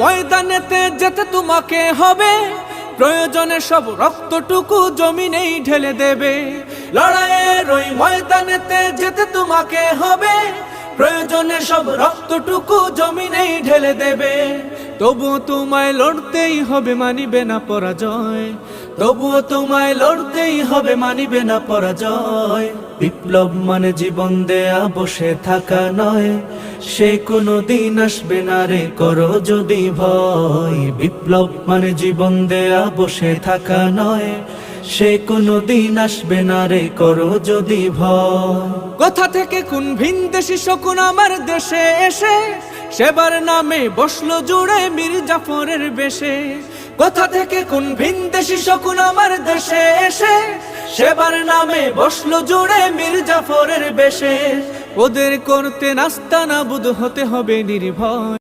ময়দানেতে যেতে তোমাকে হবে, প্রয়োজনে সব রক্তটুকু জমিনেই ঢেলে দেবে। লড়াইয়ের ওই ময়দানেতে যেতে তোমাকে হবে, প্রয়োজনে সব রক্তটুকু জমিনেই ঢেলে দেবে। তবুও তোমায় লড়তেই হবে, মানিবে না পরাজয়। তবুও তোমায় লড়তেই হবে, মানিবে না পরাজয়। বিপ্লব মানে জীবন দেয়া বসে থাকা নয়, সে কোনো দিন আসবে না রে করো যদি ভয়। বিপ্লব মানে জীবন দেয়া বসে থাকা নয়, সে কোনো দিন আসবে না রে করো যদি ভয়। কোথা থেকে কোন ভিনদেশি শকুন আমার দেশে এসে সেবার নামে বসলো জুড়ে মীর জাফরের বেশে। কোথা থেকে কোন ভিনদেশি শকুন আমার দেশে এসে সেবার নামে বসলো জুড়ে মীর জাফরের বেশে। ওদের করতে নাস্তানাবুদ হতে হবে নির্ভয়।